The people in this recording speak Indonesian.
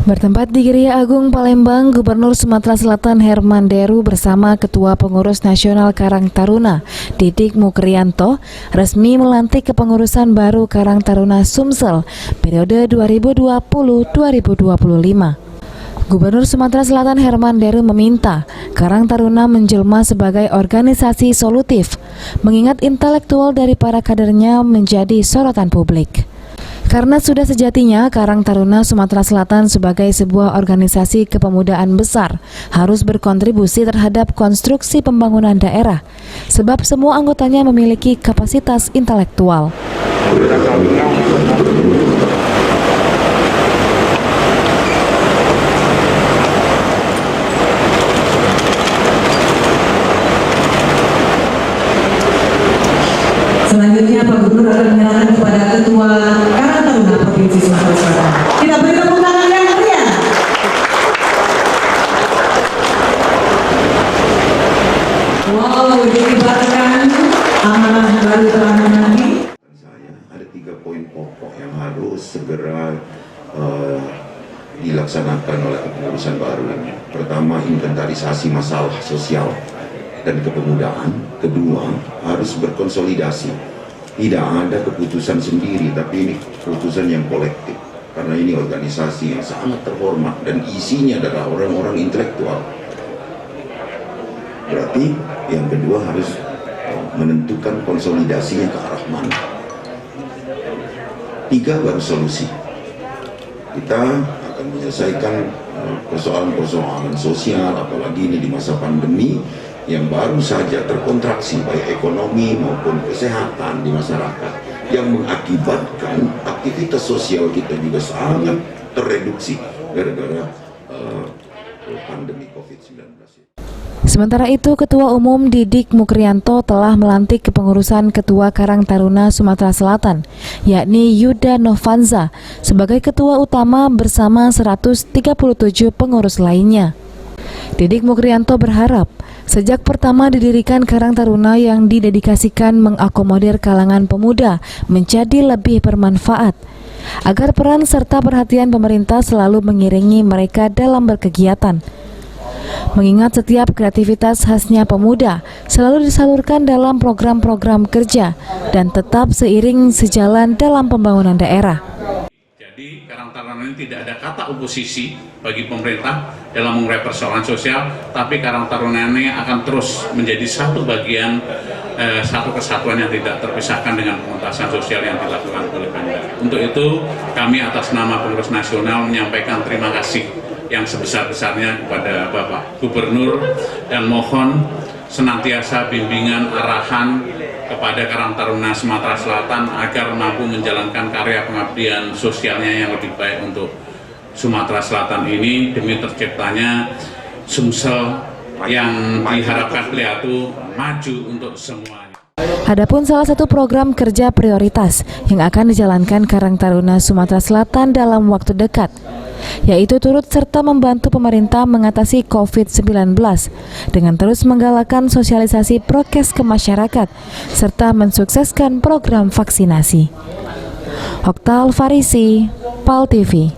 Bertempat di Geria Agung, Palembang, Gubernur Sumatera Selatan Herman Deru bersama Ketua Pengurus Nasional Karang Taruna, Didik Mukrianto, resmi melantik kepengurusan baru Karang Taruna Sumsel periode 2020-2025. Gubernur Sumatera Selatan Herman Deru meminta Karang Taruna menjelma sebagai organisasi solutif, mengingat intelektual dari para kadernya menjadi sorotan publik. Karena sudah sejatinya Karang Taruna Sumatera Selatan sebagai sebuah organisasi kepemudaan besar harus berkontribusi terhadap konstruksi pembangunan daerah, sebab semua anggotanya memiliki kapasitas intelektual. Selanjutnya Pak Gubernur akan menyerahkan kepada Ketua Karang Taruna Provinsi Sumatera Selatan. Kita beri tepuk tangan yang meriah. Wow, dikibarkan amanah baru telah menanti. Saya ada 3 poin pokok yang harus segera dilaksanakan oleh kepengurusan baru ini. Pertama, inventarisasi masalah sosial dan kepemudaan. Kedua, harus berkonsolidasi. Tidak ada keputusan sendiri, tapi ini keputusan yang kolektif. Karena ini organisasi yang sangat terhormat dan isinya adalah orang-orang intelektual. Berarti yang kedua harus menentukan konsolidasinya ke arah mana. 3, baru solusi. Kita akan menyelesaikan persoalan-persoalan sosial, apalagi ini di masa pandemi yang baru saja terkontraksi baik ekonomi maupun kesehatan di masyarakat, yang mengakibatkan aktivitas sosial kita juga sangat tereduksi gara-gara pandemi COVID-19. Sementara itu, Ketua Umum Didik Mukrianto telah melantik kepengurusan Ketua Karang Taruna Sumatera Selatan, yakni Yuda Novanza, sebagai Ketua Utama bersama 137 pengurus lainnya. Didik Mukrianto berharap sejak pertama didirikan Karang Taruna yang didedikasikan mengakomodir kalangan pemuda menjadi lebih bermanfaat, agar peran serta perhatian pemerintah selalu mengiringi mereka dalam berkegiatan. Mengingat setiap kreativitas khasnya pemuda selalu disalurkan dalam program-program kerja dan tetap seiring sejalan dalam pembangunan daerah. Jadi Karang Taruna ini tidak ada kata oposisi bagi pemerintah dalam mengurai persoalan sosial, tapi Karang Taruna ini akan terus menjadi satu bagian, satu kesatuan yang tidak terpisahkan dengan pengentasan sosial yang dilakukan oleh Pemda. Untuk itu kami atas nama pengurus nasional menyampaikan terima kasih yang sebesar-besarnya kepada Bapak Gubernur dan mohon senantiasa bimbingan arahan kepada Karang Taruna Sumatera Selatan agar mampu menjalankan karya pengabdian sosialnya yang lebih baik untuk Sumatera Selatan ini demi terciptanya Sumsel yang diharapkan beliau itu maju untuk semuanya. Adapun salah satu program kerja prioritas yang akan dijalankan Karang Taruna Sumatera Selatan dalam waktu dekat, yaitu turut serta membantu pemerintah mengatasi COVID-19 dengan terus menggalakkan sosialisasi prokes ke masyarakat serta mensukseskan program vaksinasi. Okta Alfarisi, PAL TV.